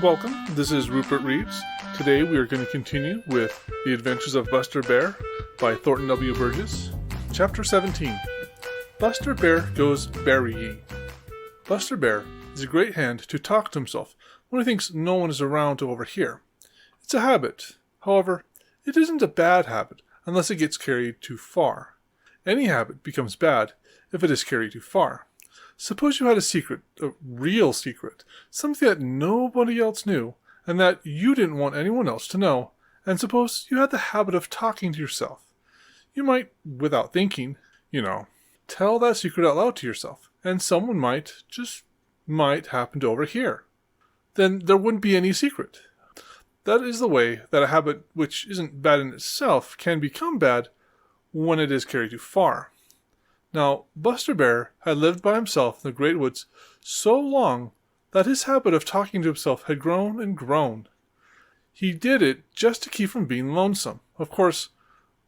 Welcome, this is Rupert Reeves. Today we are going to continue with The Adventures of Buster Bear by Thornton W. Burgess. Chapter 17. Buster Bear Goes Berrying. Buster Bear is a great hand to talk to himself when he thinks no one is around to overhear. It's a habit. However, it isn't a bad habit unless it gets carried too far. Any habit becomes bad if it is carried too far. Suppose you had a secret, a real secret, something that nobody else knew, and that you didn't want anyone else to know, and suppose you had the habit of talking to yourself. You might, without thinking, tell that secret out loud to yourself, and someone might happen to overhear. Then there wouldn't be any secret. That is the way that a habit which isn't bad in itself can become bad when it is carried too far. Now, Buster Bear had lived by himself in the great woods so long that his habit of talking to himself had grown and grown. He did it just to keep from being lonesome. Of course,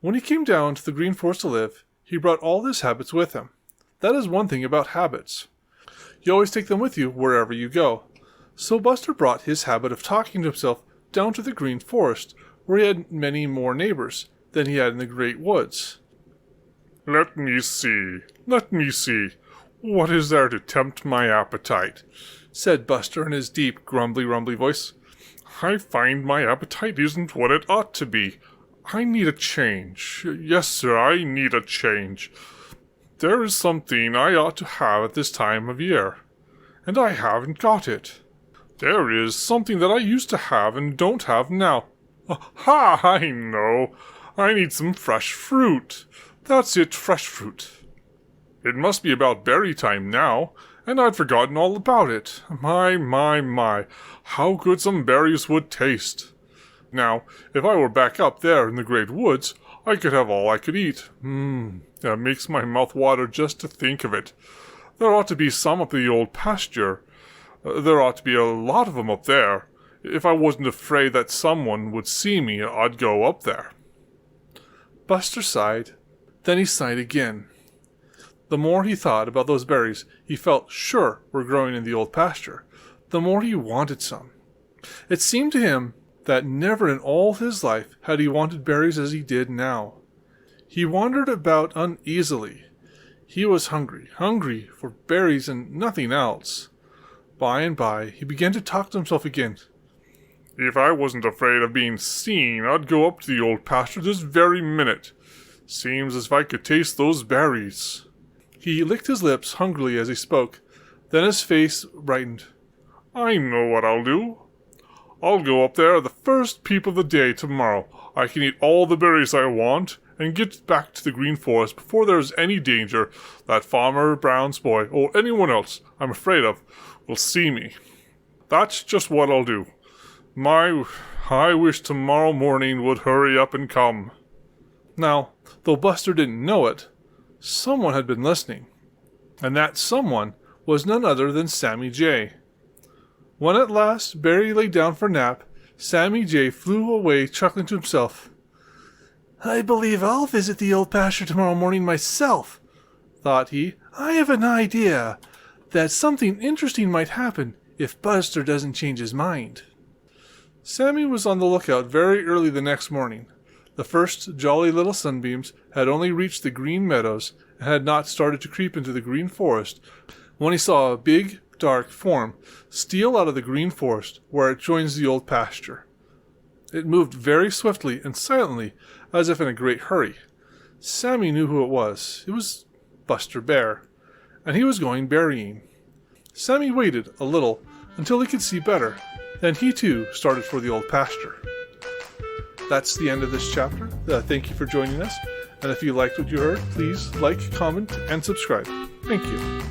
when he came down to the green forest to live, he brought all his habits with him. That is one thing about habits. You always take them with you wherever you go. So Buster brought his habit of talking to himself down to the green forest, where he had many more neighbors than he had in the great woods. Let me see. What is there to tempt my appetite? Said Buster in his deep, grumbly voice. I find my appetite isn't what it ought to be. I need a change. Yes, sir, I need a change. There is something I ought to have at this time of year, and I haven't got it. There is something that I used to have and don't have now. Ha! I know. I need some fresh fruit. That's it, fresh fruit. It must be about berry time now, and I'd forgotten all about it. My, how good some berries would taste. Now, if I were back up there in the great woods, I could have all I could eat. That makes my mouth water just to think of it. There ought to be some up the old pasture. There ought to be a lot of them up there. If I wasn't afraid that someone would see me, I'd go up there. Buster sighed. Then he sighed again. The more he thought about those berries he felt sure were growing in the old pasture, the more he wanted some. It seemed to him that never in all his life had he wanted berries as he did now. He wandered about uneasily. He was hungry for berries and nothing else. By and by he began to talk to himself again. If I wasn't afraid of being seen, I'd go up to the old pasture this very minute. Seems as if I could taste those berries. He licked his lips hungrily as he spoke. Then his face brightened. I know what I'll do. I'll go up there the first peep of the day tomorrow. I can eat all the berries I want and get back to the green forest before there's any danger that Farmer Brown's boy or anyone else I'm afraid of will see me. That's just what I'll do. I wish tomorrow morning would hurry up and come. Now, though Buster didn't know it, someone had been listening, and that someone was none other than Sammy Jay. When at last Barry lay down for a nap, Sammy Jay flew away chuckling to himself. I believe I'll visit the old pasture tomorrow morning myself, thought he. I have an idea that something interesting might happen if Buster doesn't change his mind. Sammy was on the lookout very early the next morning. The first jolly little sunbeams had only reached the green meadows and had not started to creep into the green forest when he saw a big, dark form steal out of the green forest where it joins the old pasture. It moved very swiftly and silently, as if in a great hurry. Sammy knew who it was. It was Buster Bear, and he was going berrying. Sammy waited a little until he could see better. Then he too started for the old pasture. That's the end of this chapter. Thank you for joining us. And if you liked what you heard, please like, comment, and subscribe. Thank you.